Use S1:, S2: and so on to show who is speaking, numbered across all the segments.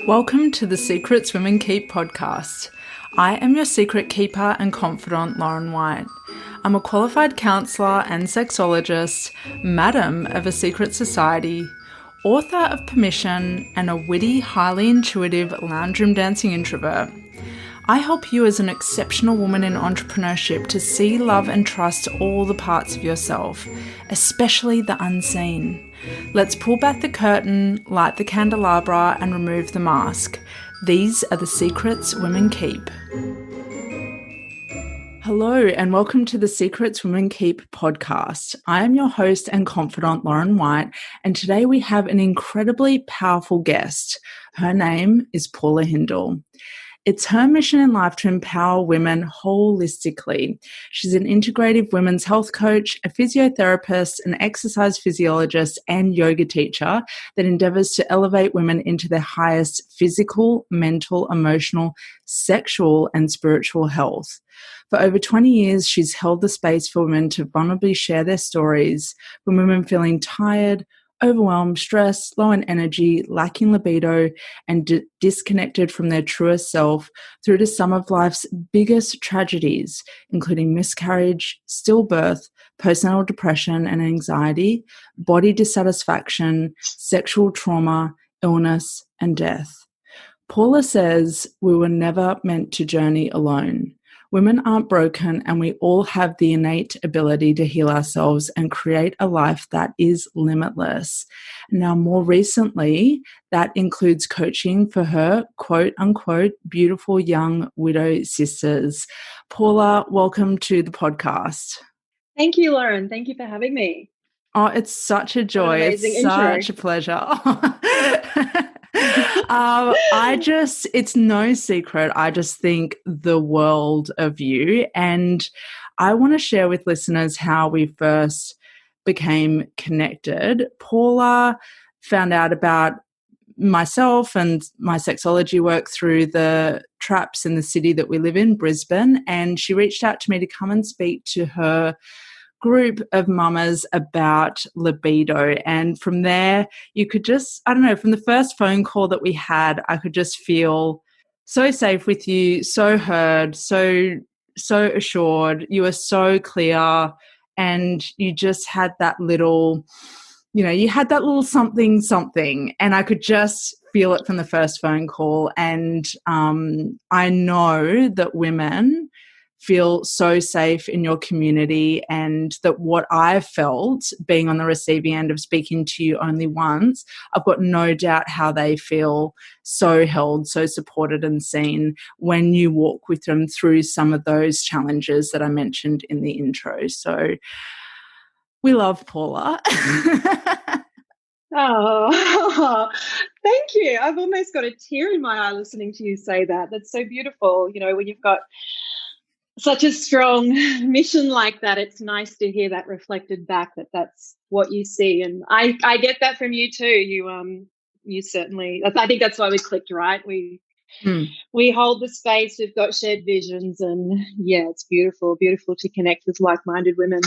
S1: Welcome to the Secrets Women Keep podcast. I am your secret keeper and confidant, Lauren White. I'm a qualified counsellor and sexologist, madam of a secret society, author of Permission, and a witty, highly intuitive lounge room dancing introvert. I help you as an exceptional woman in entrepreneurship to see, love, and trust all the parts of yourself, especially the unseen. Let's pull back the curtain, light the candelabra, and remove the mask. These are the secrets women keep. Hello, and welcome to the Secrets Women Keep podcast. I am your host and confidant, Lauren White, and today we have an incredibly powerful guest. Her name is Paula Hindle. It's her mission in life to empower women holistically. She's an integrative women's health coach, a physiotherapist, an exercise physiologist, and yoga teacher that endeavors to elevate women into their highest physical, mental, emotional, sexual, and spiritual health. For over 20 years, she's held the space for women to vulnerably share their stories, from women feeling tired, overwhelmed, stressed, low in energy, lacking libido, and disconnected from their truest self, through to some of life's biggest tragedies, including miscarriage, stillbirth, postnatal depression and anxiety, body dissatisfaction, sexual trauma, illness, and death. Paula says we were never meant to journey alone. Women aren't broken, and we all have the innate ability to heal ourselves and create a life that is limitless. Now, more recently, that includes coaching for her quote unquote beautiful young widow sisters. Paula, welcome to the podcast.
S2: Thank you, Lauren. Thank you for having me.
S1: Oh, it's such a joy. It's such a pleasure. It's no secret, I just think the world of you. And I want to share with listeners how we first became connected. Paula found out about myself and my sexology work through the traps in the city that we live in, Brisbane. And she reached out to me to come and speak to her group of mamas about libido. And from there, you could just, I don't know, from the first phone call that we had, I could just feel so safe with you, so heard, so assured. You were so clear, and you just had that little, you had that little something, and I could just feel it from the first phone call. And I know that women feel so safe in your community, and that what I felt being on the receiving end of speaking to you only once, I've got no doubt how they feel so held, so supported and seen when you walk with them through some of those challenges that I mentioned in the intro. So we love Paula.
S2: Oh, thank you. I've almost got a tear in my eye listening to you say that. That's so beautiful. When you've got such a strong mission like that, it's nice to hear that reflected back, that's what you see. And I get that from you too. You certainly, I think that's why we clicked, right? We hold the space, we've got shared visions, and yeah, it's beautiful to connect with like-minded women.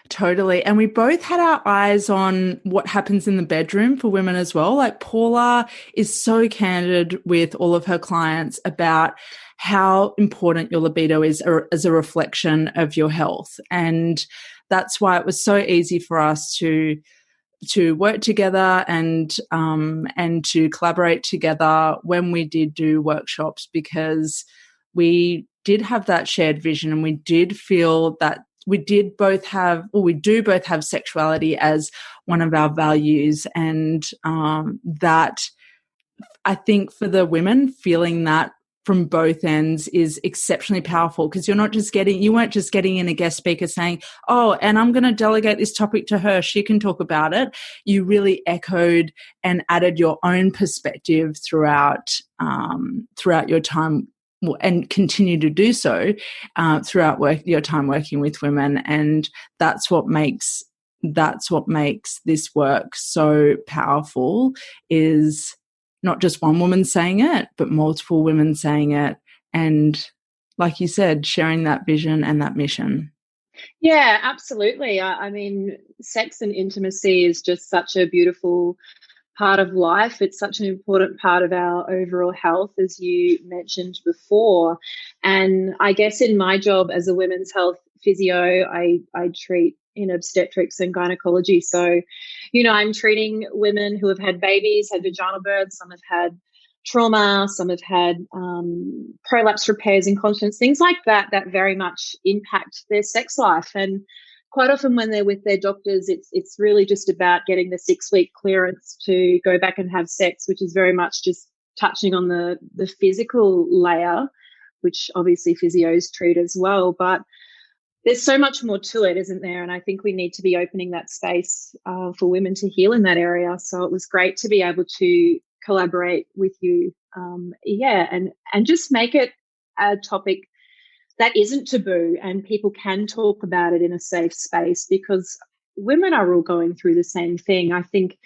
S1: Totally. And we both had our eyes on what happens in the bedroom for women as well. Like, Paula is so candid with all of her clients about how important your libido is as a reflection of your health. And that's why it was so easy for us to work together and to collaborate together when we did do workshops, because we did have that shared vision, and we did feel that we do both have sexuality as one of our values. And that, I think, for the women, feeling that from both ends is exceptionally powerful, because you weren't just getting in a guest speaker saying, oh, and I'm going to delegate this topic to her, she can talk about it. You really echoed and added your own perspective throughout your time, and continue to do so throughout your time working with women. And that's what makes this work so powerful, is not just one woman saying it, but multiple women saying it. And like you said, sharing that vision and that mission.
S2: Yeah, absolutely. I mean, sex and intimacy is just such a beautiful part of life. It's such an important part of our overall health, as you mentioned before. And I guess in my job as a women's health physio, I treat in obstetrics and gynecology. So, I'm treating women who have had babies, had vaginal births, some have had trauma, some have had prolapse repairs, incontinence, things like that, that very much impact their sex life. And quite often when they're with their doctors, it's really just about getting the 6-week clearance to go back and have sex, which is very much just touching on the physical layer, which obviously physios treat as well. But there's so much more to it, isn't there? And I think we need to be opening that space for women to heal in that area. So it was great to be able to collaborate with you, and just make it a topic that isn't taboo and people can talk about it in a safe space, because women are all going through the same thing. I think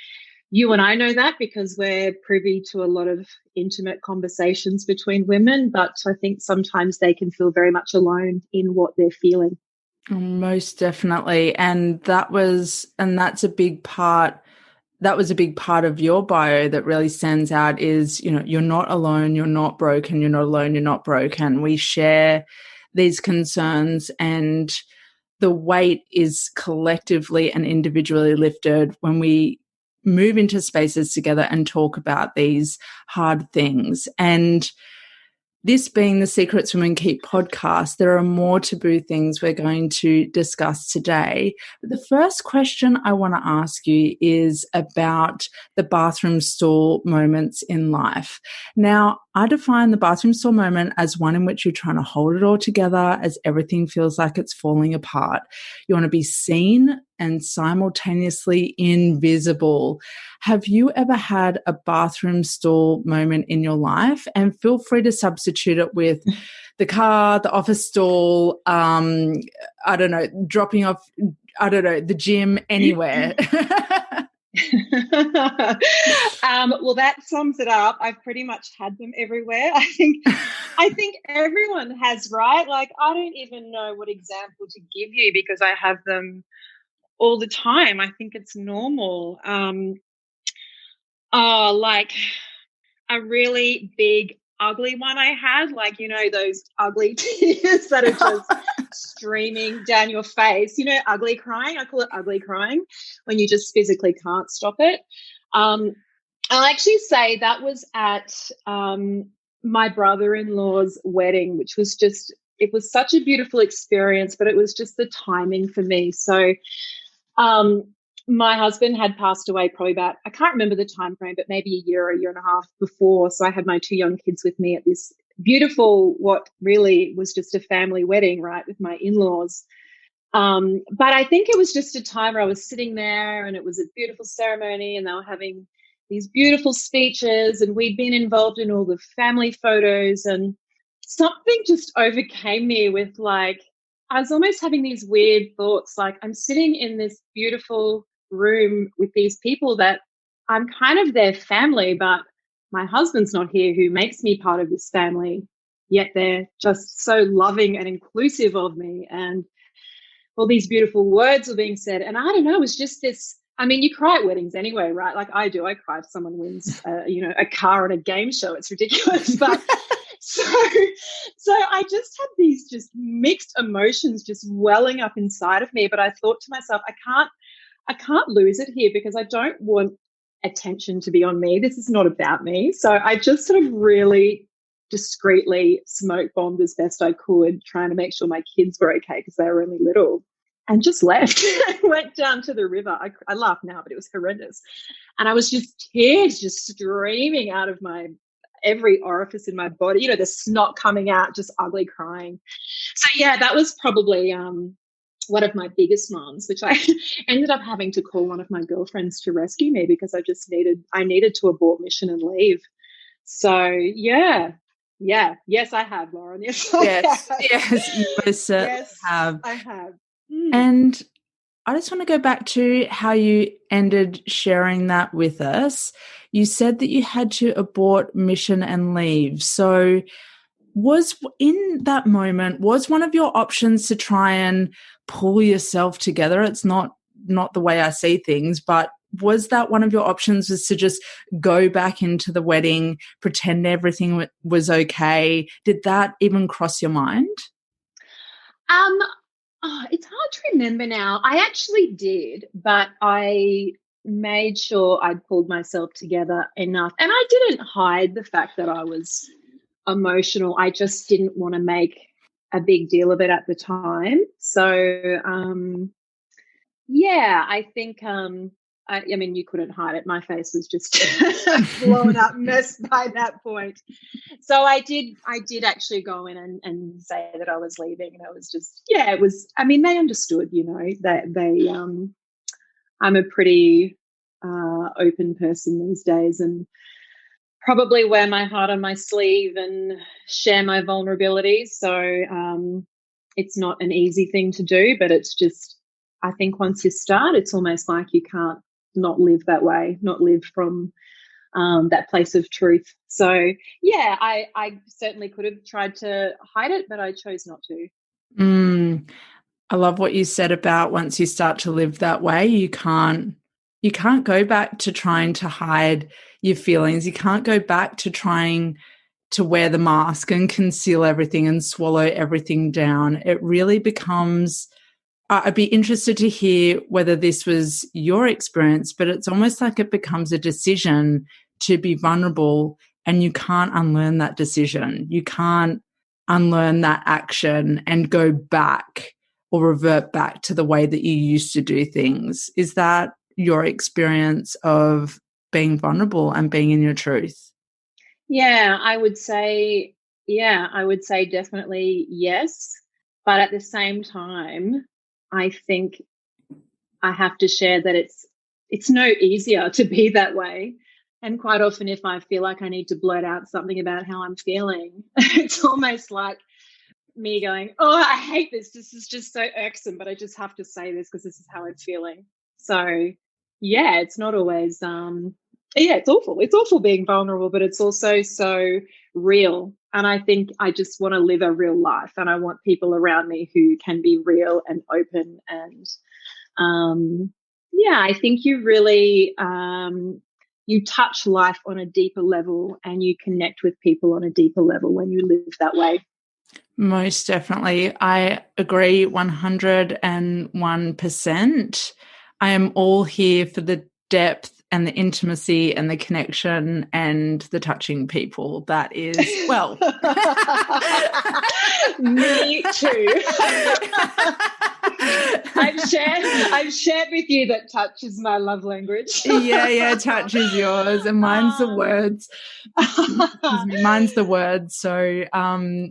S2: you and I know that because we're privy to a lot of intimate conversations between women, but I think sometimes they can feel very much alone in what they're feeling.
S1: Most definitely. That's a big part. That was a big part of your bio that really stands out is, you're not alone, you're not broken, you're not alone, you're not broken. We share these concerns and the weight is collectively and individually lifted when we move into spaces together and talk about these hard things. And this being the Secrets Women Keep podcast, there are more taboo things we're going to discuss today. But the first question I want to ask you is about the bathroom stall moments in life. Now, I define the bathroom stall moment as one in which you're trying to hold it all together as everything feels like it's falling apart. You want to be seen and simultaneously invisible. Have you ever had a bathroom stall moment in your life? And feel free to substitute it with the car, the office stall, I don't know, dropping off, I don't know, the gym, anywhere.
S2: Well, that sums it up. I've pretty much had them everywhere. I think everyone has, right? Like, I don't even know what example to give you because I have them all the time. I think it's normal. Like a really big, ugly one I had, like, those ugly tears that are just streaming down your face, ugly crying. I call it ugly crying when you just physically can't stop it. I'll actually say that was at my brother-in-law's wedding, which was it was such a beautiful experience, but it was just the timing for me. So my husband had passed away probably about, I can't remember the time frame, but maybe a year and a half before. So I had my 2 young kids with me at this beautiful, what really was just a family wedding, right, with my in-laws. But I think it was just a time where I was sitting there and it was a beautiful ceremony and they were having these beautiful speeches and we'd been involved in all the family photos, and something just overcame me with, like, I was almost having these weird thoughts, like I'm sitting in this beautiful room with these people that I'm kind of their family, but my husband's not here who makes me part of this family, yet they're just so loving and inclusive of me. And all these beautiful words were being said. And I don't know, it was just this, I mean, you cry at weddings anyway, right? Like I do. I cry if someone wins, a car at a game show. It's ridiculous. But so I just had these just mixed emotions just welling up inside of me. But I thought to myself, I can't lose it here because I don't want attention to be on me. This is not about me. So I just sort of really discreetly smoke bombed as best I could, trying to make sure my kids were okay because they were only little, and just left. I went down to the river. I laugh now, but it was horrendous. And I was just tears just streaming out of my every orifice in my body, the snot coming out, just ugly crying. So yeah, that was probably one of my biggest ones, which I ended up having to call one of my girlfriends to rescue me because I needed to abort mission and leave. So yeah. Yes, I have, Lauren. Yes, I have.
S1: Yes, you most certainly have.
S2: I have.
S1: And I just want to go back to how you ended sharing that with us. You said that you had to abort mission and leave. So Was in that moment, was one of your options to try and pull yourself together? It's not the way I see things, but was that one of your options, was to just go back into the wedding, pretend everything was okay? Did that even cross your mind?
S2: It's hard to remember now. I actually did, but I made sure I'd pulled myself together enough. And I didn't hide the fact that I was emotional. I just didn't want to make a big deal of it at the time. So, yeah, I think, I mean, you couldn't hide it. My face was just blown up mess by that point. So I did actually go in and say that I was leaving, and I was just, yeah, it was, I mean, they understood, that I'm a pretty open person these days, and probably wear my heart on my sleeve and share my vulnerabilities. So it's not an easy thing to do, but it's just, I think once you start, it's almost like you can't not live that way, not live from that place of truth. So, yeah, I certainly could have tried to hide it, but I chose not to.
S1: I love what you said about once you start to live that way, you can't go back to trying to hide your feelings. You can't go back to trying to wear the mask and conceal everything and swallow everything down. It really becomes, I'd be interested to hear whether this was your experience, but it's almost like it becomes a decision to be vulnerable, and you can't unlearn that decision. You can't unlearn that action and go back or revert back to the way that you used to do things. Is that your experience of being vulnerable and being in your truth?
S2: Yeah, I would say definitely yes. But at the same time, I think I have to share that it's no easier to be that way. And quite often, if I feel like I need to blurt out something about how I'm feeling, it's almost like me going, "Oh, I hate this. This is just so irksome, but I just have to say this because this is how I'm feeling." So, yeah, it's not always yeah, it's awful. It's awful being vulnerable, but it's also so real. And I think I just want to live a real life, and I want people around me who can be real and open. And yeah, I think you really you touch life on a deeper level, and you connect with people on a deeper level when you live that way.
S1: Most definitely. I agree 101%. I am all here for the depth and the intimacy and the connection and the touching people. That is, well.
S2: Me too. I've shared with you that touch is my love language.
S1: Yeah, touch is yours, and mine's the words. Mine's the words. So,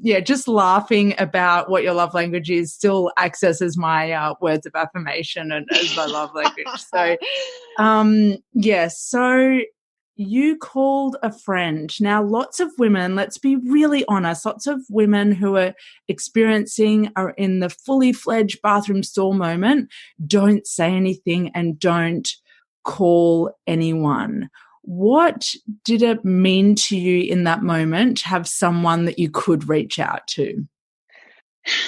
S1: yeah, just laughing about what your love language is still accesses my words of affirmation and as my love language. So, yes. So you called a friend. Now, lots of women, let's be really honest, lots of women who are in the fully fledged bathroom stall moment don't say anything and don't call anyone. What did it mean to you in that moment to have someone that you could reach out to?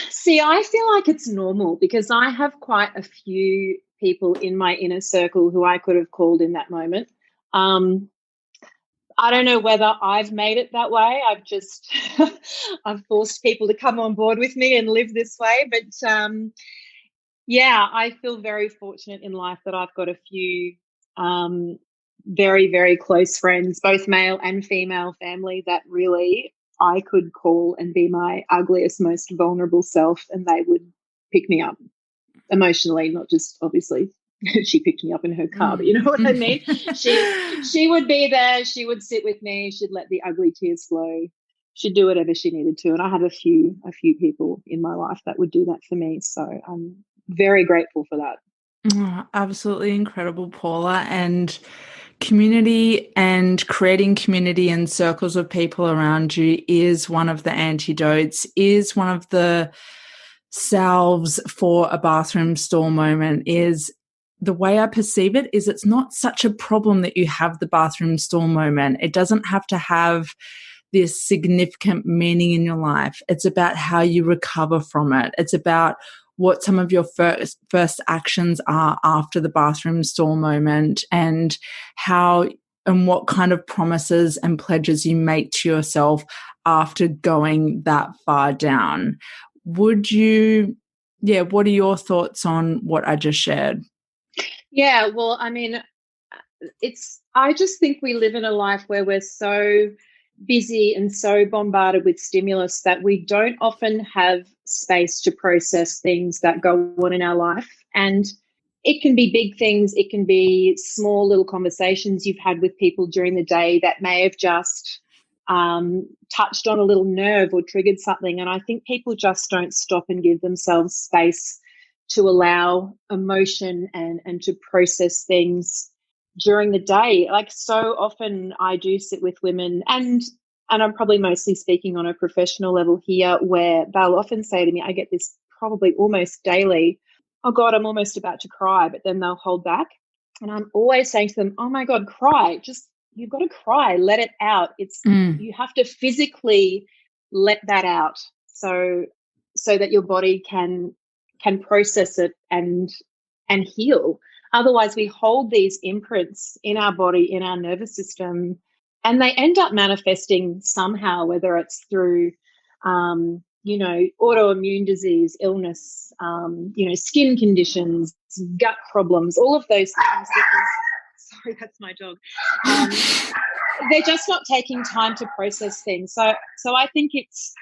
S2: See, I feel like it's normal because I have quite a few people in my inner circle who I could have called in that moment. I don't know whether I've made it that way. I've just I've forced people to come on board with me and live this way. But yeah, I feel very fortunate in life that I've got a few very, very close friends, both male and female family, that really I could call and be my ugliest, most vulnerable self, and they would pick me up emotionally, not just obviously she picked me up in her car, but you know what I mean? She would be there, she would sit with me, she'd let the ugly tears flow, she'd do whatever she needed to. And I have a few people in my life that would do that for me. So I'm very grateful for that.
S1: Oh, absolutely incredible, Paula. And community and creating community and circles of people around you is one of the antidotes, is one of the salves for a bathroom stall moment. Is the way I perceive it is it's not such a problem that you have the bathroom stall moment. It doesn't have to have this significant meaning in your life. It's about how you recover from it. It's about what some of your first actions are after the bathroom stall moment, and how and what kind of promises and pledges you make to yourself after going that far down. What are your thoughts on what I just shared?
S2: Yeah, well, I mean, I just think we live in a life where we're so busy and so bombarded with stimulus that we don't often have space to process things that go on in our life. And it can be big things, it can be small little conversations you've had with people during the day that may have just touched on a little nerve or triggered something. And I think people just don't stop and give themselves space to allow emotion and to process things during the day. Like, so often I do sit with women, and I'm probably mostly speaking on a professional level here, where they'll often say to me, I get this probably almost daily, oh God, I'm almost about to cry, but then they'll hold back. And I'm always saying to them, oh my God, cry. Just, you've got to cry, let it out. You have to physically let that out so that your body can process it and heal. Otherwise, we hold these imprints in our body, in our nervous system, and they end up manifesting somehow, whether it's through, autoimmune disease, illness, skin conditions, gut problems, all of those things. Sorry, that's my dog. They're just not taking time to process things. So I think it's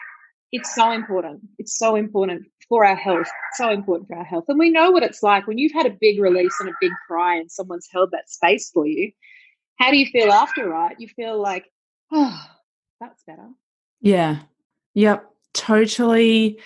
S2: so important. It's so important for our health. So important for our health. And we know what it's like when you've had a big release and a big cry and someone's held that space for you. How do you feel after, right? You feel like, oh, that's better.
S1: Yeah. Yep. Totally.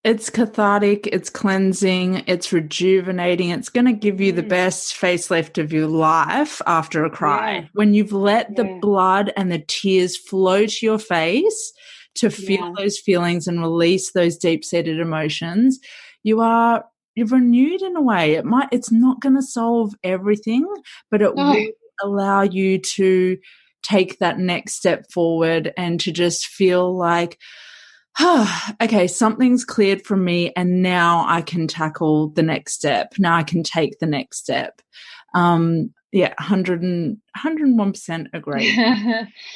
S1: It's cathartic, it's cleansing, it's rejuvenating. It's going to give you the best facelift of your life after a cry.
S2: Yeah.
S1: When you've let the blood and the tears flow to your face to feel those feelings and release those deep-seated emotions, you're renewed in a way. It's not going to solve everything, but it will allow you to take that next step forward and to just feel like, okay, something's cleared from me, and now I can tackle the next step. Now I can take the next step. 101% agree.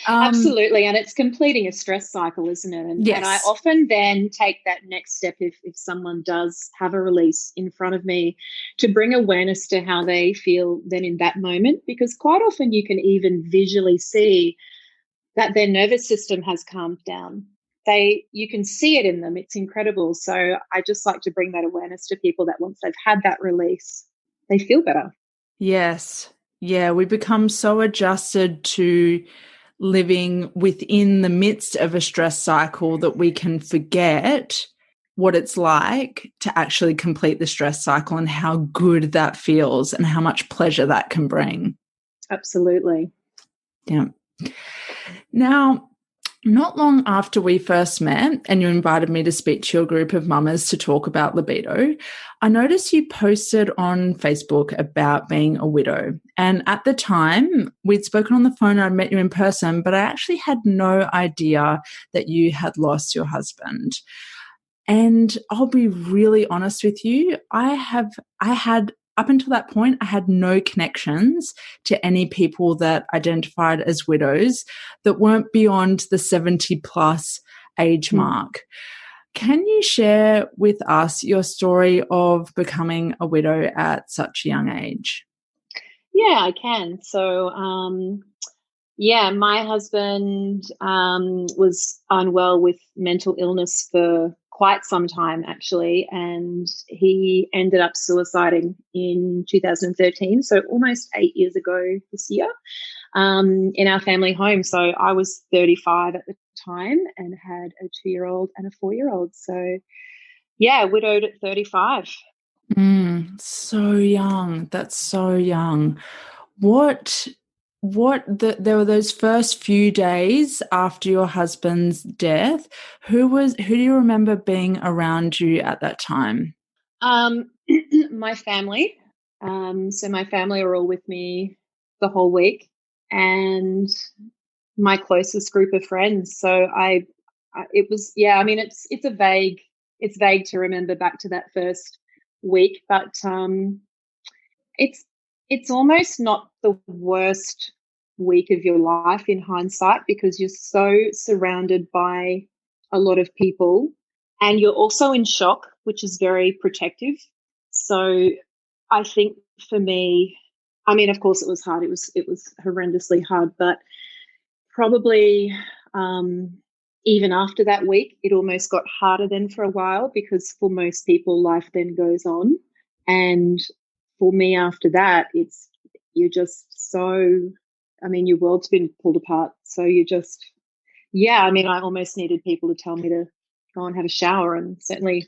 S2: Absolutely. And it's completing a stress cycle, isn't it? And I often then take that next step if someone does have a release in front of me, to bring awareness to how they feel then in that moment, because quite often you can even visually see that their nervous system has calmed down. You can see it in them. It's incredible. So I just like to bring that awareness to people, that once they've had that release, they feel better.
S1: Yes. Yeah, we become so adjusted to living within the midst of a stress cycle that we can forget what it's like to actually complete the stress cycle and how good that feels and how much pleasure that can bring.
S2: Absolutely.
S1: Yeah. Now, not long after we first met and you invited me to speak to your group of mamas to talk about libido, I noticed you posted on Facebook about being a widow. And at the time, we'd spoken on the phone and I'd met you in person, but I actually had no idea that you had lost your husband. And I'll be really honest with you, I had up until that point, I had no connections to any people that identified as widows that weren't beyond the 70 plus age mark. Can you share with us your story of becoming a widow at such a young age?
S2: Yeah, I can. So, my husband was unwell with mental illness for quite some time, actually, and he ended up suiciding in 2013, so almost 8 years ago this year, in our family home. So I was 35 at the time and had a 2-year-old and a 4-year-old. So, yeah, widowed at 35.
S1: So young. That's so young. There were those first few days after your husband's death. Who do you remember being around you at that time?
S2: My family. So my family were all with me the whole week, and my closest group of friends. So it was, yeah, I mean, it's vague to remember back to that first week, but it's it's almost not the worst week of your life in hindsight, because you're so surrounded by a lot of people, and you're also in shock, which is very protective. So I think for me, I mean, of course it was hard. It was horrendously hard, but probably even after that week, it almost got harder then for a while, because for most people, life then goes on. And for me, after that, you're just so, I mean, your world's been pulled apart. So you just, yeah, I mean, I almost needed people to tell me to go and have a shower, and certainly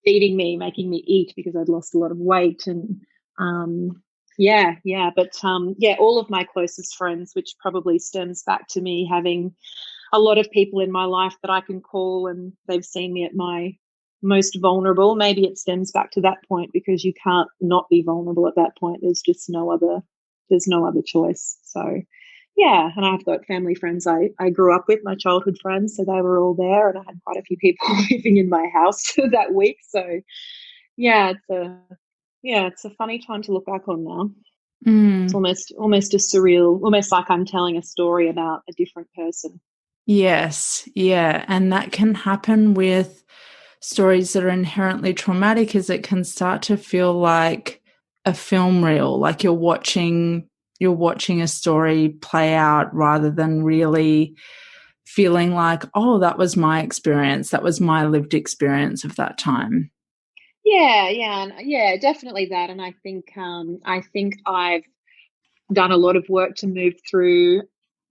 S2: feeding me, making me eat, because I'd lost a lot of weight. And yeah, all of my closest friends, which probably stems back to me having a lot of people in my life that I can call, and they've seen me at my most vulnerable. Maybe it stems back to that point, because you can't not be vulnerable at that point. There's no other choice. So yeah, and I've got family friends I grew up with, my childhood friends, so they were all there, and I had quite a few people living in my house that week. So yeah, it's a funny time to look back on now. It's almost a surreal, almost like I'm telling a story about a different person.
S1: Yes, yeah. And that can happen with stories that are inherently traumatic, as it can start to feel like a film reel, like you're watching a story play out, rather than really feeling like, oh, that was my experience, that was my lived experience of that time.
S2: Yeah, definitely that. And I think I've done a lot of work to move through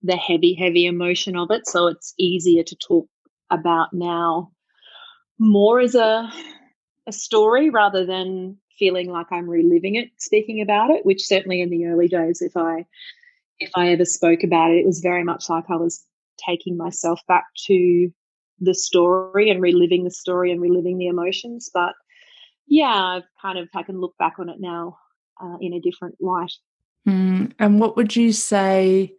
S2: the heavy emotion of it, so it's easier to talk about now more as a story, rather than feeling like I'm reliving it, speaking about it, which certainly in the early days, if I ever spoke about it, it was very much like I was taking myself back to the story and reliving the story and reliving the emotions. But yeah, I can look back on it now in a different light.
S1: And what would you say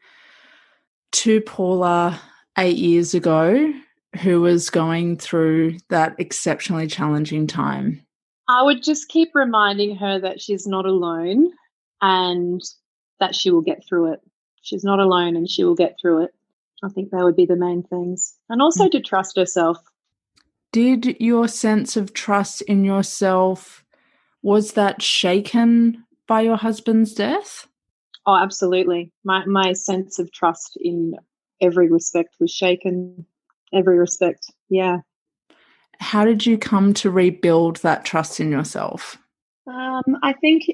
S1: to Paula 8 years ago, who was going through that exceptionally challenging time?
S2: I would just keep reminding her that she's not alone, and that she will get through it. She's not alone, and she will get through it. I think that would be the main things. And also to trust herself.
S1: Did your sense of trust in yourself, was that shaken by your husband's death?
S2: Oh, absolutely. My sense of trust in every respect was shaken. Every respect. Yeah.
S1: How did you come to rebuild that trust in yourself?
S2: I think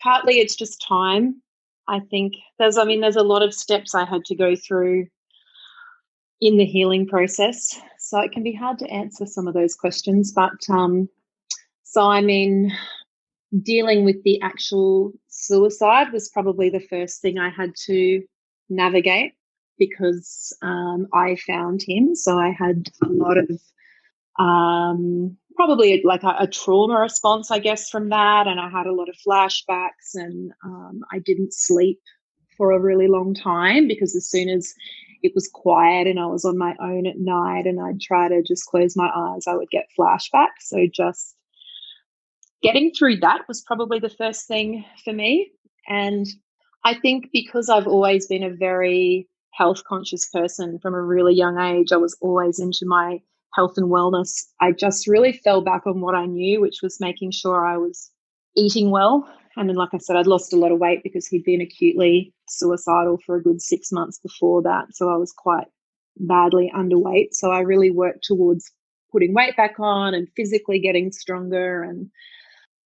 S2: partly it's just time. I think there's a lot of steps I had to go through in the healing process. So it can be hard to answer some of those questions. But so I mean, dealing with the actual suicide was probably the first thing I had to navigate, because I found him. So I had a lot of probably like a trauma response, I guess, from that. And I had a lot of flashbacks, and I didn't sleep for a really long time, because as soon as it was quiet and I was on my own at night and I'd try to just close my eyes, I would get flashbacks. So just getting through that was probably the first thing for me. And I think because I've always been a very health conscious person from a really young age, I was always into my health and wellness. I just really fell back on what I knew, which was making sure I was eating well. And then, like I said, I'd lost a lot of weight because he'd been acutely suicidal for a good 6 months before that. So I was quite badly underweight. So I really worked towards putting weight back on and physically getting stronger. And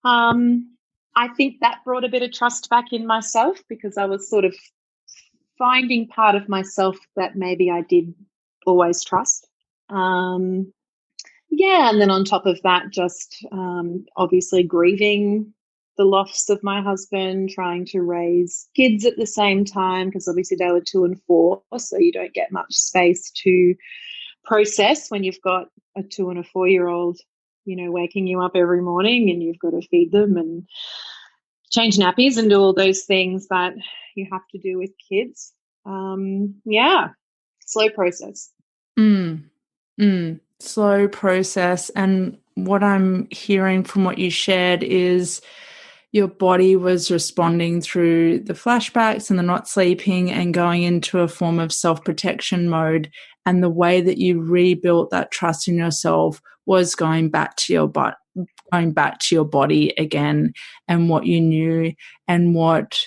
S2: I think that brought a bit of trust back in myself, because I was sort of finding part of myself that maybe I did always trust. Yeah, and then on top of that, just obviously grieving the loss of my husband, trying to raise kids at the same time, because obviously they were 2 and 4, so you don't get much space to process when you've got a 2 and a 4-year-old, waking you up every morning, and you've got to feed them and change nappies and do all those things that you have to do with kids. Yeah, slow process.
S1: Slow process. And what I'm hearing from what you shared is your body was responding through the flashbacks and the not sleeping and going into a form of self-protection mode. And the way that you rebuilt that trust in yourself was going back to your body again, and what you knew and what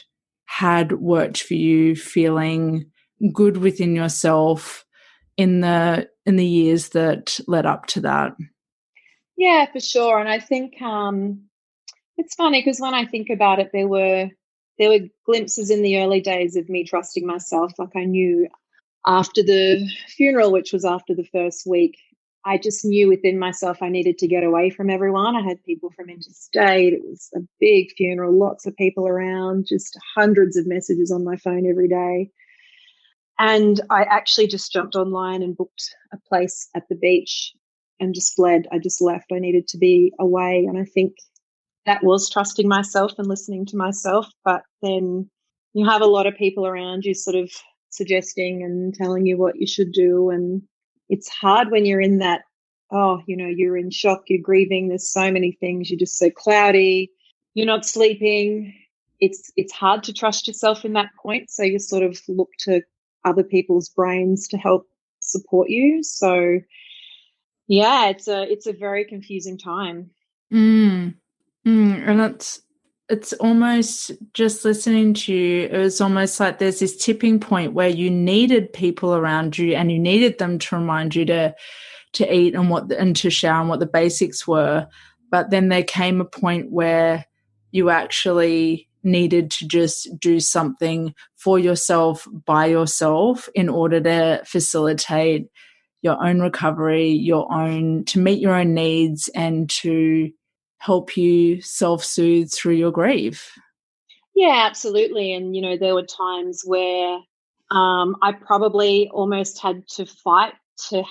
S1: had worked for you, feeling good within yourself in the years that led up to that.
S2: Yeah, for sure. And I think it's funny because when I think about it, there were glimpses in the early days of me trusting myself. Like, I knew after the funeral, which was after the first week, I just knew within myself I needed to get away from everyone. I had people from interstate. It was a big funeral, lots of people around, just hundreds of messages on my phone every day. And I actually just jumped online and booked a place at the beach and just fled. I just left. I needed to be away. And I think that was trusting myself and listening to myself. But then you have a lot of people around you sort of suggesting and telling you what you should do. And it's hard when you're in that, you're in shock, you're grieving. There's so many things. You're just so cloudy. You're not sleeping. It's hard to trust yourself in that point. So you sort of look to other people's brains to help support you. So yeah, it's a very confusing time.
S1: And it's almost, just listening to you, it was almost like there's this tipping point where you needed people around you and you needed them to remind you to eat and to shower and what the basics were. But then there came a point where you actually needed to just do something for yourself, by yourself, in order to facilitate your own recovery, to meet your own needs and to help you self-soothe through your grief.
S2: Yeah, absolutely. And, there were times where I probably almost had to fight to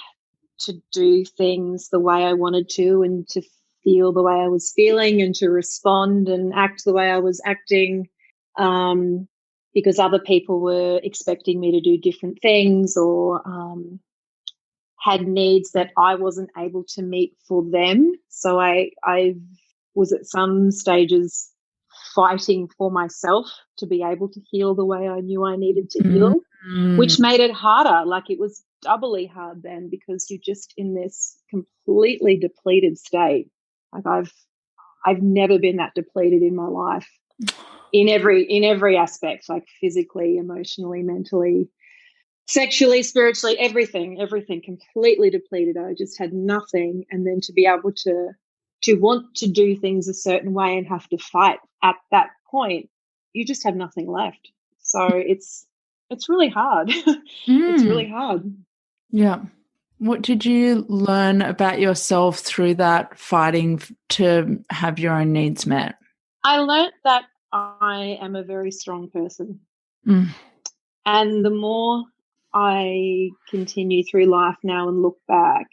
S2: do things the way I wanted to, and to feel the way I was feeling, and to respond and act the way I was acting, because other people were expecting me to do different things, or had needs that I wasn't able to meet for them. So I was at some stages fighting for myself to be able to heal the way I knew I needed to heal, which made it harder. Like, it was doubly hard then, because you're just in this completely depleted state. Like, I've never been that depleted in my life, in every aspect, like physically, emotionally, mentally, sexually, spiritually, everything completely depleted. I just had nothing. And then to be able to want to do things a certain way and have to fight at that point, you just have nothing left. So it's really hard. It's really hard.
S1: Yeah. What did you learn about yourself through that fighting to have your own needs met?
S2: I learned that I am a very strong person. And the more I continue through life now and look back,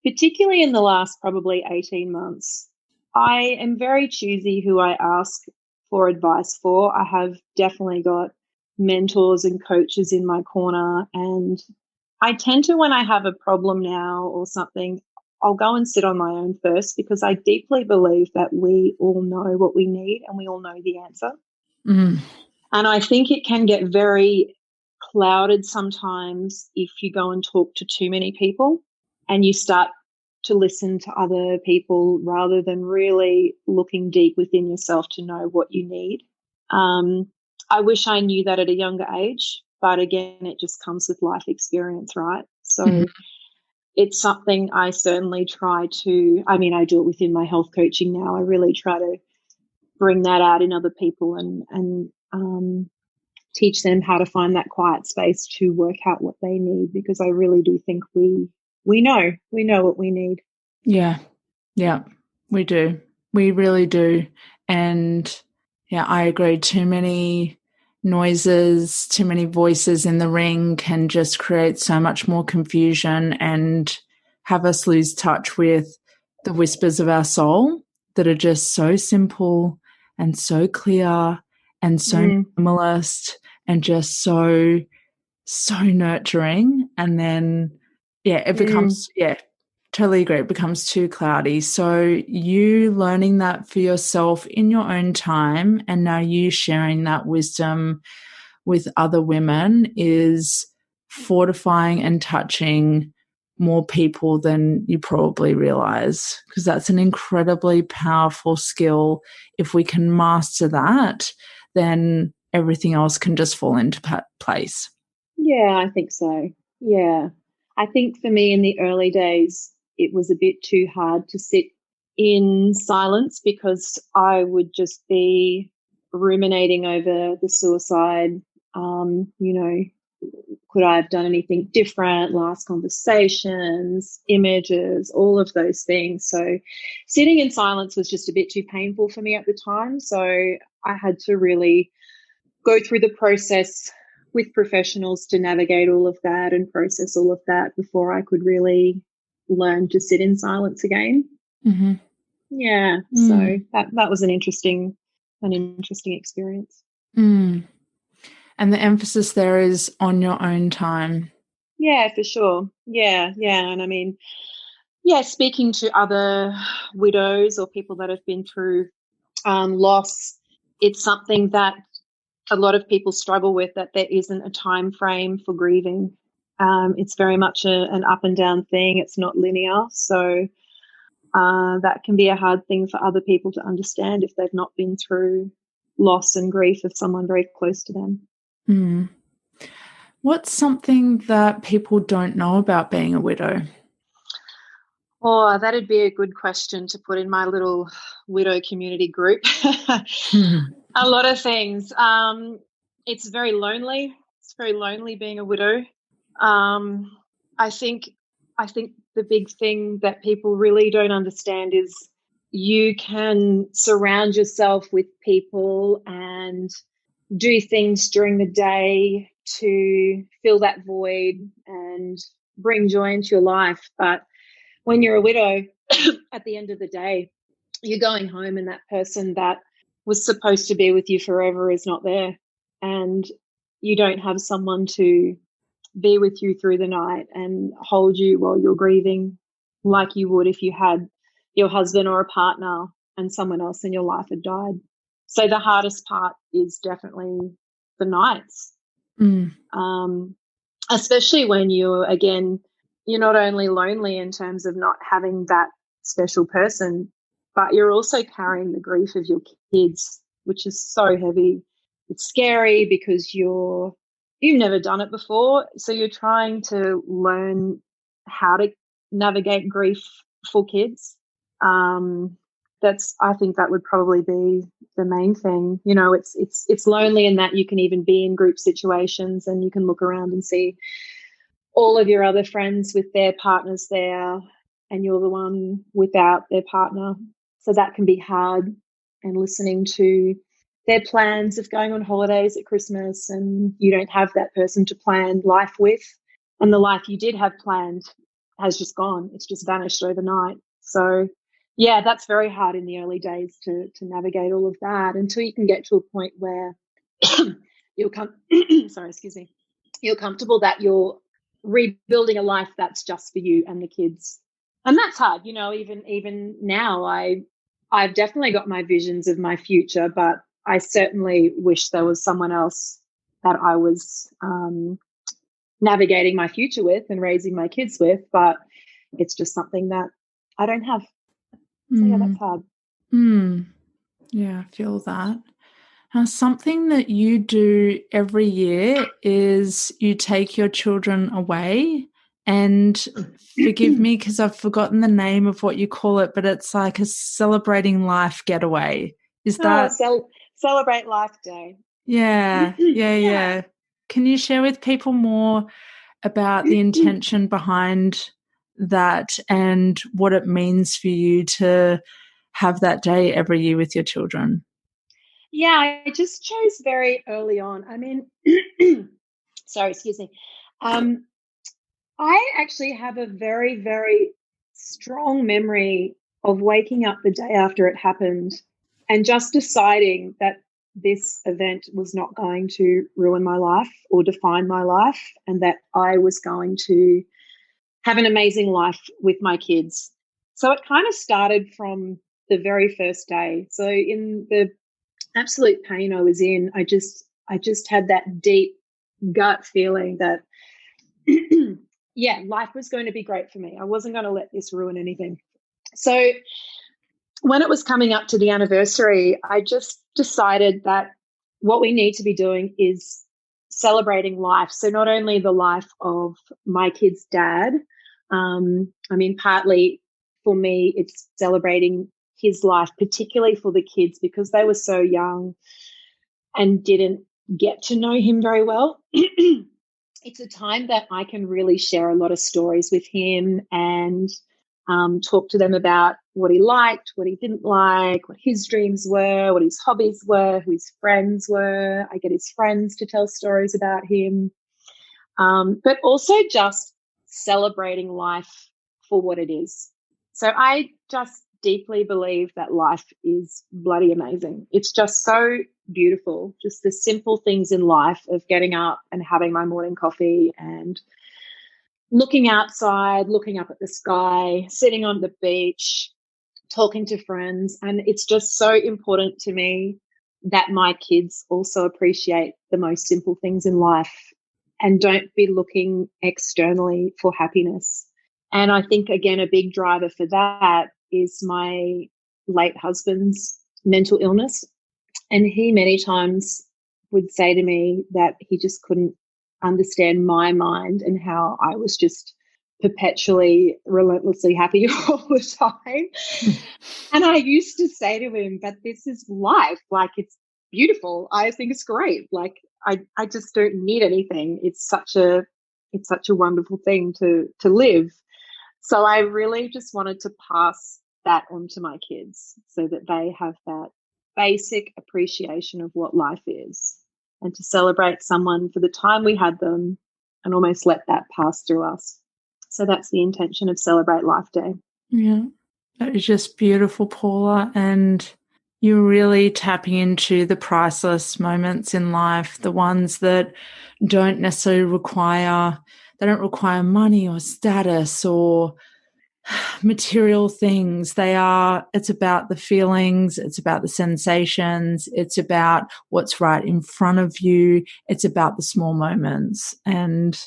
S2: particularly in the last probably 18 months, I am very choosy who I ask for advice for. I have definitely got mentors and coaches in my corner, and I tend to, when I have a problem now or something, I'll go and sit on my own first, because I deeply believe that we all know what we need and we all know the answer. And I think it can get very clouded sometimes if you go and talk to too many people and you start to listen to other people rather than really looking deep within yourself to know what you need. I wish I knew that at a younger age, but again, it just comes with life experience, right? So it's something I certainly try to, I do it within my health coaching now. I really try to bring that out in other people and teach them how to find that quiet space to work out what they need, because I really do think we know what we need.
S1: Yeah, we do. We really do. And yeah, I agree. Too many noises, too many voices in the ring can just create so much more confusion and have us lose touch with the whispers of our soul that are just so simple and so clear and so minimalist and just so so nurturing, and then it becomes totally agree, it becomes too cloudy. So you learning that for yourself in your own time, and now you sharing that wisdom with other women is fortifying and touching more people than you probably realize, because that's an incredibly powerful skill. If we can master that, then everything else can just fall into place.
S2: Yeah, I think so. Yeah. I think for me in the early days, it was a bit too hard to sit in silence because I would just be ruminating over the suicide. You know, could I have done anything different? Last conversations, images, all of those things. So sitting in silence was just a bit too painful for me at the time. So I had to really go through the process with professionals to navigate all of that and process all of that before I could really learn to sit in silence again.
S1: Mm-hmm.
S2: Yeah. So that was an interesting experience.
S1: And the emphasis there is on your own time.
S2: Yeah, for sure. Yeah. And I mean, speaking to other widows or people that have been through loss, it's something that a lot of people struggle with, that there isn't a time frame for grieving. It's very much an up and down thing. It's not linear. So that can be a hard thing for other people to understand if they've not been through loss and grief of someone very close to them.
S1: Mm. What's something that people don't know about being a widow?
S2: Oh, that'd be a good question to put in my little widow community group. A lot of things. It's very lonely. It's very lonely being a widow. I think the big thing that people really don't understand is you can surround yourself with people and do things during the day to fill that void and bring joy into your life. But when you're a widow, at the end of the day, you're going home and that person that was supposed to be with you forever is not there. And you don't have someone to be with you through the night and hold you while you're grieving like you would if you had your husband or a partner and someone else in your life had died. So the hardest part is definitely the nights. Especially when you're not only lonely in terms of not having that special person, but you're also carrying the grief of your kids, which is so heavy. It's scary because you've never done it before. So you're trying to learn how to navigate grief for kids. I think that would probably be the main thing. You know, it's lonely in that you can even be in group situations and you can look around and see all of your other friends with their partners there and you're the one without their partner. So that can be hard. And listening to their plans of going on holidays at Christmas and you don't have that person to plan life with, and the life you did have planned has just gone. It's just vanished overnight. So yeah, that's very hard in the early days to navigate all of that until you can get to a point where you're comfortable that you're rebuilding a life that's just for you and the kids. And that's hard, you know. Even now I've definitely got my visions of my future, but I certainly wish there was someone else that I was navigating my future with and raising my kids with, but it's just something that I don't have. So yeah, that's hard.
S1: Yeah, I feel that. Now, something that you do every year is you take your children away, and forgive me because I've forgotten the name of what you call it, but it's like a celebrating life getaway. Is that?
S2: Celebrate Life Day.
S1: Yeah. Can you share with people more about the intention behind that and what it means for you to have that day every year with your children?
S2: Yeah, I just chose very early on. I mean, sorry, excuse me. I actually have a very, very strong memory of waking up the day after it happened and just deciding that this event was not going to ruin my life or define my life, and that I was going to have an amazing life with my kids. So it kind of started from the very first day. So in the absolute pain I was in, I just had that deep gut feeling that yeah, life was going to be great for me. I wasn't going to let this ruin anything. So when it was coming up to the anniversary, I just decided that what we need to be doing is celebrating life. So not only the life of my kid's dad, I mean, partly for me, it's celebrating his life, particularly for the kids, because they were so young and didn't get to know him very well. It's a time that I can really share a lot of stories with him and talk to them about what he liked, what he didn't like, what his dreams were, what his hobbies were, who his friends were. I get his friends to tell stories about him, but also just celebrating life for what it is. So I just deeply believe that life is bloody amazing. It's just so beautiful, just the simple things in life of getting up and having my morning coffee and looking outside, looking up at the sky, sitting on the beach, talking to friends. And it's just so important to me that my kids also appreciate the most simple things in life and don't be looking externally for happiness. And I think, again, a big driver for that is my late husband's mental illness. And he many times would say to me that he just couldn't understand my mind and how I was just perpetually, relentlessly happy all the time. And I used to say to him, but this is life. Like, it's beautiful. I think it's great. Like, I just don't need anything. It's such a wonderful thing to live. So I really just wanted to pass that on to my kids so that they have that basic appreciation of what life is, and to celebrate someone for the time we had them and almost let that pass through us. So that's the intention of Celebrate Life Day.
S1: Yeah, that is just beautiful, Paula. And you're really tapping into the priceless moments in life, the ones that don't necessarily require money or status or material things. It's about the feelings, it's about the sensations, it's about what's right in front of you, it's about the small moments. And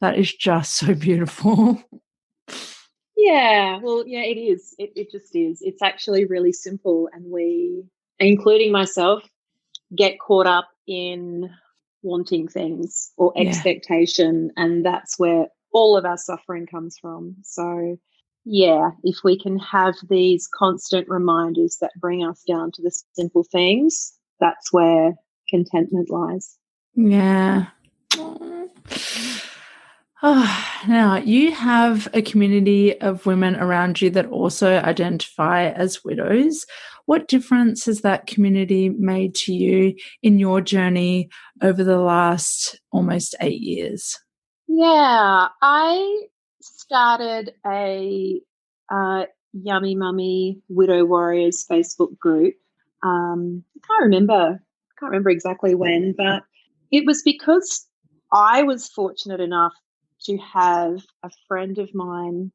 S1: that is just so beautiful.
S2: Yeah, well, yeah, it is. It just is. It's actually really simple. And we, including myself, get caught up in wanting things or expectation. And that's where all of our suffering comes from. So, yeah, if we can have these constant reminders that bring us down to the simple things, that's where contentment lies.
S1: Yeah. Oh, now, you have a community of women around you that also identify as widows. What difference has that community made to you in your journey over the last almost 8 years?
S2: Yeah, I started a Yummy Mummy Widow Warriors Facebook group. I can't remember exactly when, but it was because I was fortunate enough to have a friend of mine.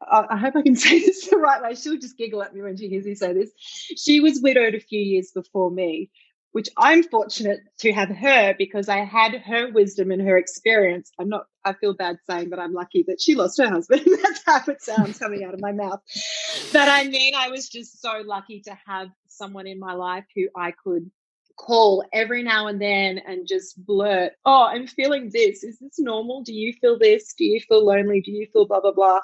S2: I hope I can say this the right way. She'll just giggle at me when she hears me say this. She was widowed a few years before me, which I'm fortunate to have her because I had her wisdom and her experience. I feel bad saying that I'm lucky that she lost her husband. That's how it sounds coming out of my mouth. But I mean, I was just so lucky to have someone in my life who I could call every now and then and just blurt, oh, I'm feeling this. Is this normal? Do you feel this? Do you feel lonely? Do you feel blah, blah, blah?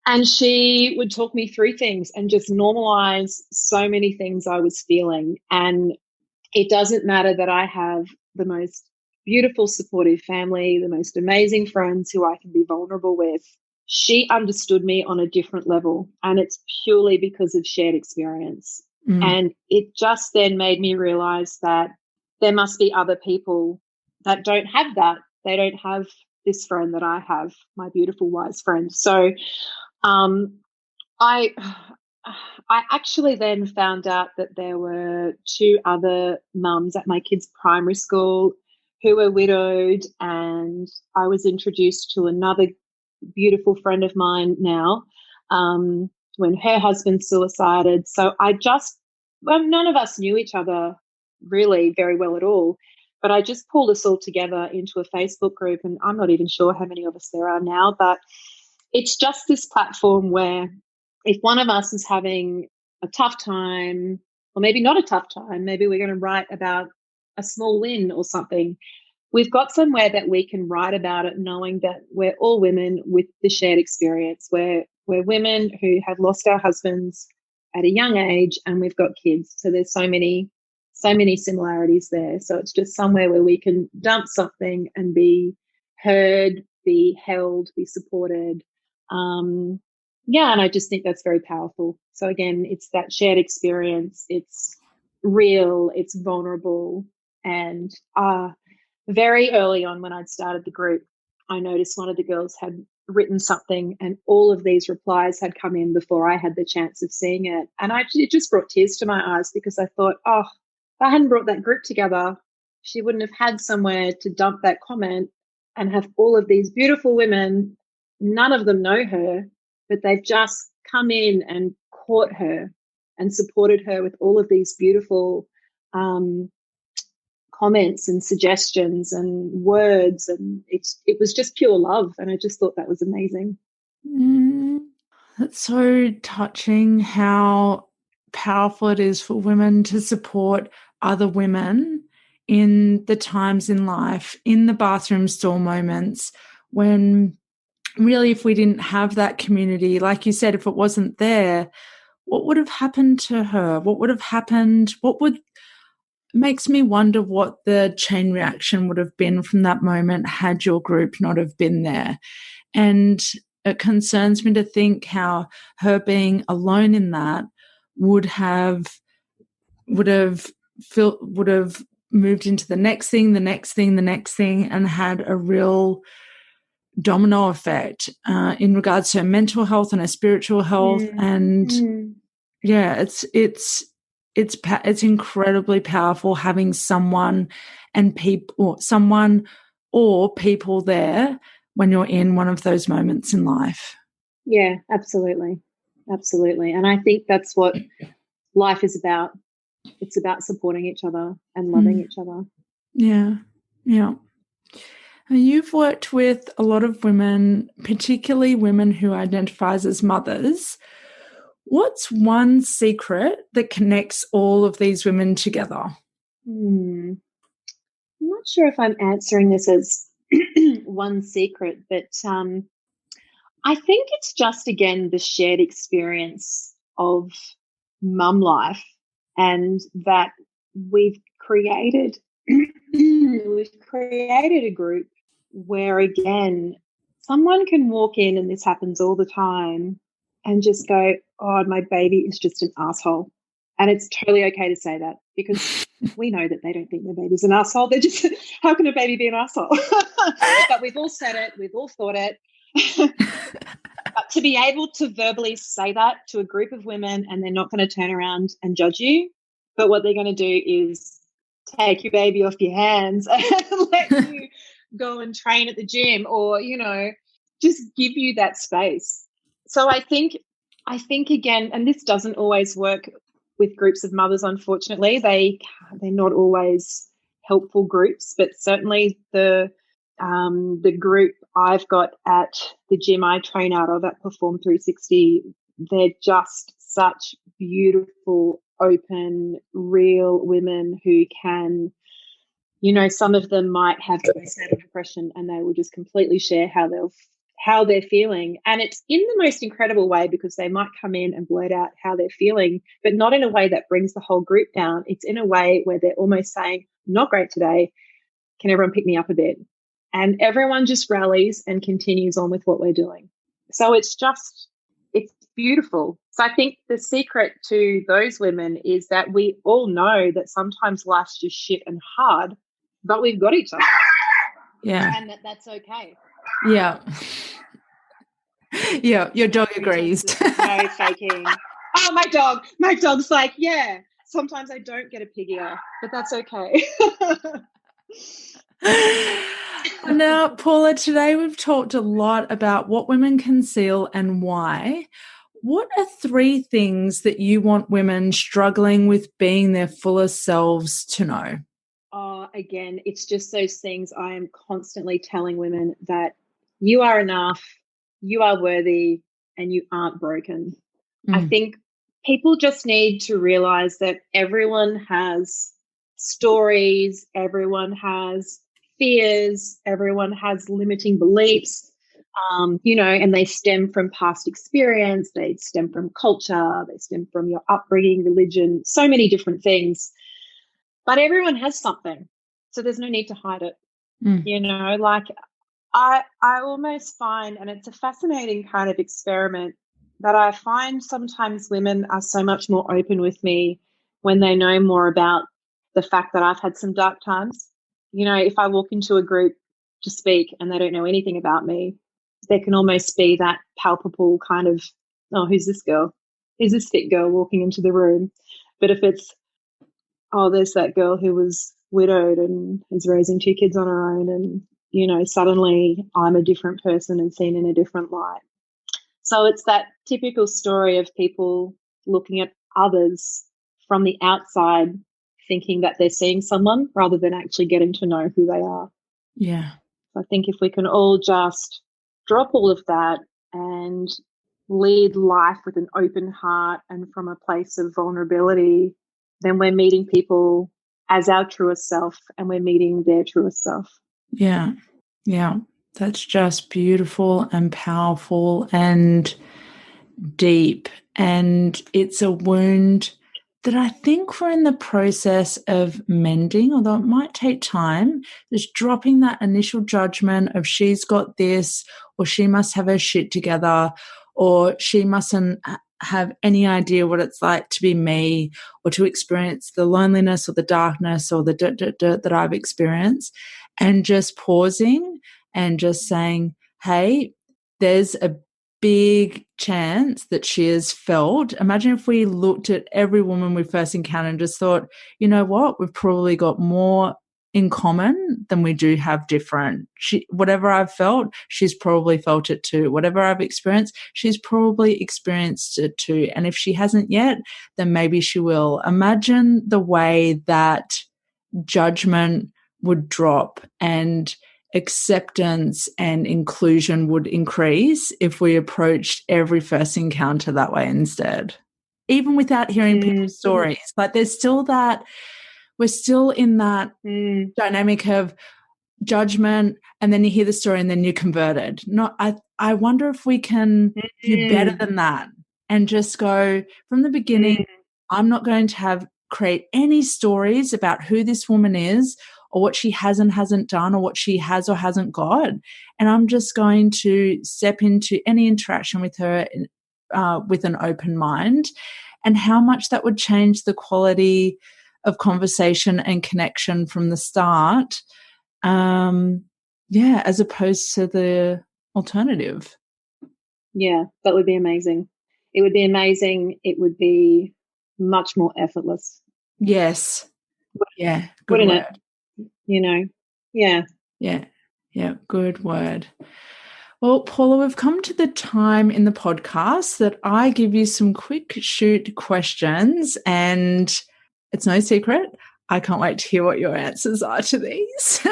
S2: And she would talk me through things and just normalize so many things I was feeling. And it doesn't matter that I have the most beautiful, supportive family, the most amazing friends who I can be vulnerable with. She understood me on a different level, and it's purely because of shared experience. And it just then made me realize that there must be other people that don't have that. They don't have this friend that I have, my beautiful, wise friend. So I I actually then found out that there were two other mums at my kids' primary school who were widowed, and I was introduced to another beautiful friend of mine now when her husband suicided. So none of us knew each other really very well at all, but I just pulled us all together into a Facebook group, and I'm not even sure how many of us there are now, but it's just this platform where if one of us is having a tough time, or maybe not a tough time, maybe we're going to write about a small win or something, we've got somewhere that we can write about it, knowing that we're all women with the shared experience. We're women who have lost our husbands at a young age, and we've got kids. So there's so many similarities there. So it's just somewhere where we can dump something and be heard, be held, be supported. Yeah, and I just think that's very powerful. So again, it's that shared experience. It's real, it's vulnerable, and very early on when I'd started the group, I noticed one of the girls had written something, and all of these replies had come in before I had the chance of seeing it. And it just brought tears to my eyes, because I thought, oh, if I hadn't brought that group together, she wouldn't have had somewhere to dump that comment and have all of these beautiful women. None of them know her, but they've just come in and caught her and supported her with all of these beautiful comments and suggestions and words, and it was just pure love, and I just thought that was amazing.
S1: That's so touching, how powerful it is for women to support other women in the times in life, in the bathroom stall moments, when really, if we didn't have that community, like you said, if it wasn't there, what would have happened to her? What would have happened? Makes me wonder what the chain reaction would have been from that moment had your group not have been there. And it concerns me to think how her being alone in that would have moved into the next thing, the next thing, the next thing, and had a real domino effect in regards to her mental health and her spiritual health. And yeah, it's incredibly powerful having someone or people there when you're in one of those moments in life.
S2: Yeah, absolutely. Absolutely. And I think that's what life is about. It's about supporting each other and loving each other.
S1: Yeah. Yeah. You've worked with a lot of women, particularly women who identify as mothers. What's one secret that connects all of these women together?
S2: I'm not sure if I'm answering this as one secret, but I think it's just, again, the shared experience of mum life, and that we've created a group where, again, someone can walk in, and this happens all the time, and just go, oh, my baby is just an asshole. And it's totally okay to say that, because we know that they don't think their baby's an asshole. They're just, how can a baby be an asshole? But we've all said it. We've all thought it. But to be able to verbally say that to a group of women, and they're not going to turn around and judge you, but what they're going to do is take your baby off your hands and let you go and train at the gym, or, just give you that space. So I think again, and this doesn't always work with groups of mothers, unfortunately. They're not always helpful groups, but certainly the group I've got at the gym I train out of at Perform 360, they're just such beautiful, open, real women who can, some of them might have devastating depression, and they will just completely share how they're feeling. And it's in the most incredible way, because they might come in and blurt out how they're feeling, but not in a way that brings the whole group down. It's in a way where they're almost saying, not great today. Can everyone pick me up a bit? And everyone just rallies and continues on with what we're doing. So it's beautiful. So I think the secret to those women is that we all know that sometimes life's just shit and hard, but we've got each other.
S1: Yeah.
S2: And that's okay.
S1: Yeah. Yeah, your dog agrees.
S2: No faking. Oh, my dog. My dog's like, yeah. Sometimes I don't get a pig ear, but that's okay.
S1: Now, Paula, today we've talked a lot about what women conceal and why. What are 3 things that you want women struggling with being their fullest selves to know?
S2: Oh, again, it's just those things I am constantly telling women, that you are enough, you are worthy, and you aren't broken. I think people just need to realize that everyone has stories, everyone has fears, everyone has limiting beliefs, and they stem from past experience, they stem from culture, they stem from your upbringing, religion, so many different things. But everyone has something, so there's no need to hide it. Like I almost find, and it's a fascinating kind of experiment, that I find sometimes women are so much more open with me when they know more about the fact that I've had some dark times. If I walk into a group to speak and they don't know anything about me, there can almost be that palpable kind of, oh, who's this girl? Who's this fit girl walking into the room? But if it's, oh, there's that girl who was widowed and is raising 2 kids on her own, and suddenly I'm a different person and seen in a different light. So it's that typical story of people looking at others from the outside, thinking that they're seeing someone rather than actually getting to know who they are.
S1: Yeah.
S2: I think if we can all just drop all of that and lead life with an open heart and from a place of vulnerability, then we're meeting people as our truest self and we're meeting their truest self.
S1: Yeah. Yeah. That's just beautiful and powerful and deep. And it's a wound that I think we're in the process of mending, although it might take time. Just dropping that initial judgment of she's got this, or she must have her shit together, or she mustn't have any idea what it's like to be me, or to experience the loneliness or the darkness or the dirt that I've experienced, and just pausing and just saying, hey, there's a big chance that she has felt. Imagine if we looked at every woman we first encountered and just thought, you know what, we've probably got more in common than we do have different. Whatever I've felt, she's probably felt it too. Whatever I've experienced, she's probably experienced it too. And if she hasn't yet, then maybe she will. Imagine the way that judgment would drop and acceptance and inclusion would increase if we approached every first encounter that way instead. Even without hearing people's stories. Like there's still that, we're still in that dynamic of judgment, and then you hear the story and then you're converted. I wonder if we can do better than that and just go from the beginning, I'm not going to create any stories about who this woman is or what she has and hasn't done or what she has or hasn't got. And I'm just going to step into any interaction with her with an open mind, and how much that would change the quality of conversation and connection from the start. As opposed to the alternative.
S2: Yeah, that would be amazing. It would be amazing. It would be much more effortless.
S1: Yes. Yeah. Good
S2: Wouldn't
S1: word.
S2: it? Yeah.
S1: Yeah. Yeah. Good word. Well, Paula, we've come to the time in the podcast that I give you some quick shoot questions, and it's no secret, I can't wait to hear what your answers are to these.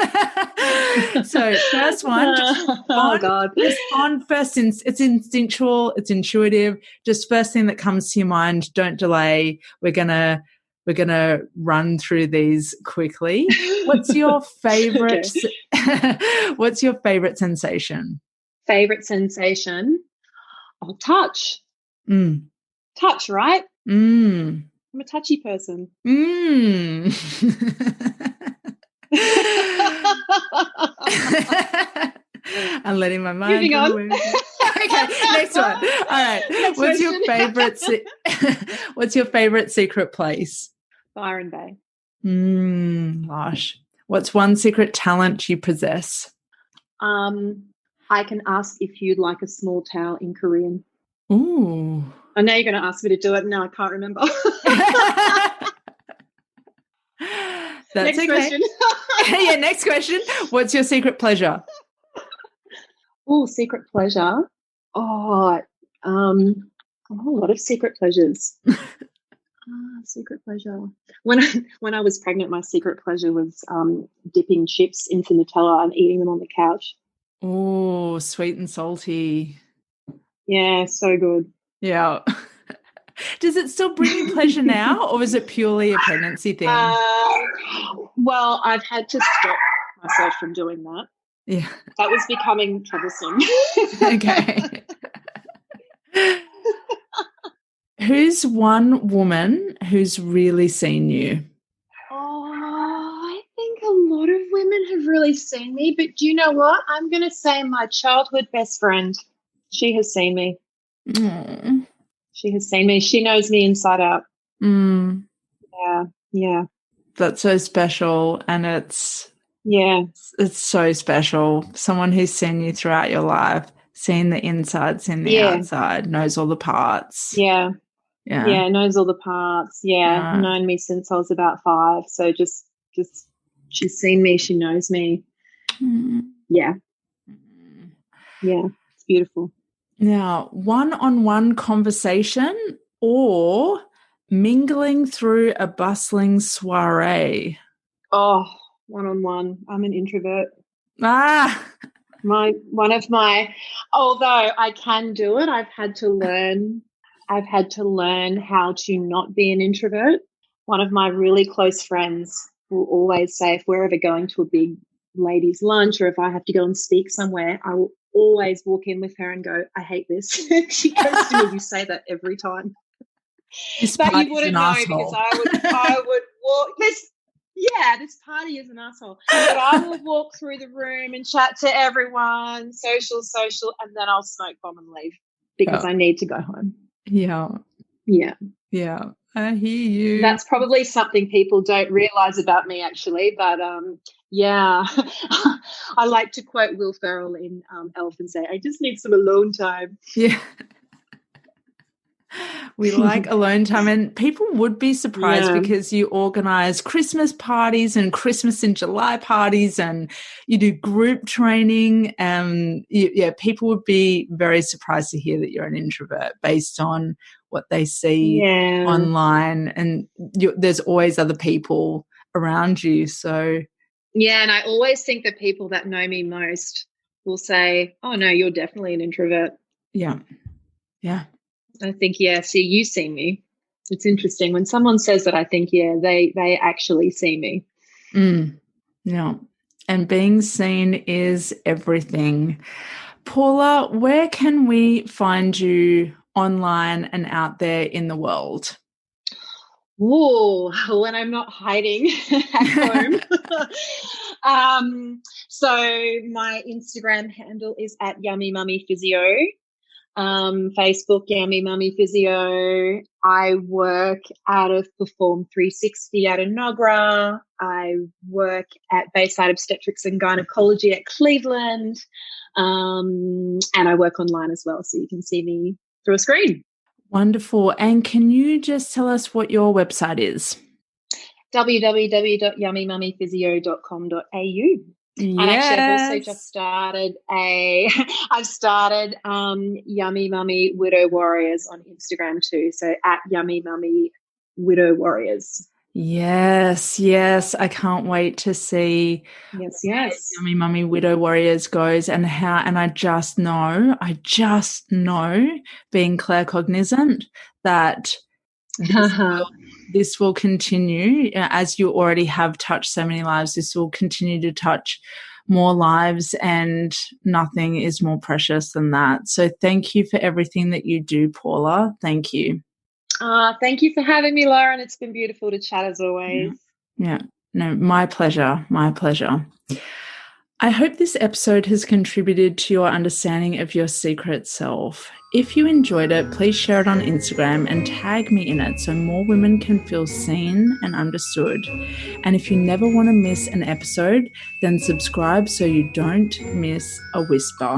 S1: So first one, just respond.
S2: Oh God.
S1: Respond first. It's instinctual, it's intuitive. Just first thing that comes to your mind. Don't delay. We're gonna run through these quickly. What's your favorite? What's your favorite sensation?
S2: Favorite sensation? Oh, touch. Touch, right? I'm a touchy person.
S1: I'm letting my mind.
S2: Moving on.
S1: Okay, next one. All right. What's your favorite secret place?
S2: Byron Bay.
S1: Gosh. What's one secret talent you possess?
S2: I can ask if you'd like a small towel in Korean.
S1: Ooh.
S2: I know you're going to ask me to do it. Now I can't remember.
S1: That's
S2: next
S1: okay.
S2: question.
S1: Yeah, next question. What's your secret pleasure?
S2: Oh, secret pleasure. Oh, a whole lot of secret pleasures. Secret pleasure. When I was pregnant, my secret pleasure was dipping chips into Nutella and eating them on the couch.
S1: Oh, sweet and salty.
S2: Yeah, so good.
S1: Yeah. Does it still bring you pleasure now, or is it purely a pregnancy thing?
S2: Well, I've had to stop myself from doing that.
S1: Yeah.
S2: That was becoming troublesome.
S1: Okay. Who's one woman who's really seen you?
S2: Oh, I think a lot of women have really seen me, but do you know what? I'm going to say my childhood best friend. She has seen me.
S1: Aww.
S2: She has seen me. She knows me inside out.
S1: Mm.
S2: Yeah.
S1: That's so special, and it's so special. Someone who's seen you throughout your life, seen the inside, seen the outside, knows all the parts.
S2: Yeah, knows all the parts. Yeah, known me since I was about 5. So just she's seen me, she knows me. Yeah, it's beautiful.
S1: Now, one-on-one conversation or mingling through a bustling soiree?
S2: Oh, one-on-one. I'm an introvert. Although I can do it, I've had to learn how to not be an introvert. One of my really close friends will always say, if we're ever going to a big ladies' lunch or if I have to go and speak somewhere, I will always walk in with her and go, I hate this. She goes to me, you say that every time. But you wouldn't know because I would walk this party is an asshole. But I will walk through the room and chat to everyone, social, and then I'll smoke bomb and leave because I need to go home.
S1: Yeah. I hear you.
S2: That's probably something people don't realize about me, actually. But I like to quote Will Ferrell in Elf and say, "I just need some alone time."
S1: Yeah. We like alone time, and people would be surprised because you organize Christmas parties and Christmas in July parties and you do group training. People would be very surprised to hear that you're an introvert based on what they see online, and there's always other people around you. So
S2: and I always think that people that know me most will say, "Oh no, you're definitely an introvert." Yeah. I think, see, you see me. It's interesting. When someone says that, I think, they actually see me.
S1: Yeah. And being seen is everything. Paula, where can we find you online and out there in the world?
S2: Oh, when I'm not hiding at home. So my Instagram handle is @YummyMummyPhysio. Facebook, Yummy Mummy Physio. I work out of Perform 360 out of Nogra. I work at Bayside Obstetrics and Gynecology at Cleveland. And I work online as well, so you can see me through a screen.
S1: Wonderful. And can you just tell us what your website is?
S2: www.yummymummyphysio.com.au. And actually, I've also just started Yummy Mummy Widow Warriors on Instagram too. So @Yummy Mummy Widow Warriors.
S1: Yes. I can't wait to see Yummy Mummy Widow Warriors goes and I just know, being claircognizant, that this will continue, as you already have touched so many lives. This will continue to touch more lives, and nothing is more precious than that. So thank you for everything that you do, Paula. Thank you.
S2: Thank you for having me, Lauren. It's been beautiful to chat as always.
S1: Yeah. No, my pleasure. I hope this episode has contributed to your understanding of your secret self. If you enjoyed it, please share it on Instagram and tag me in it so more women can feel seen and understood. And if you never want to miss an episode, then subscribe so you don't miss a whisper.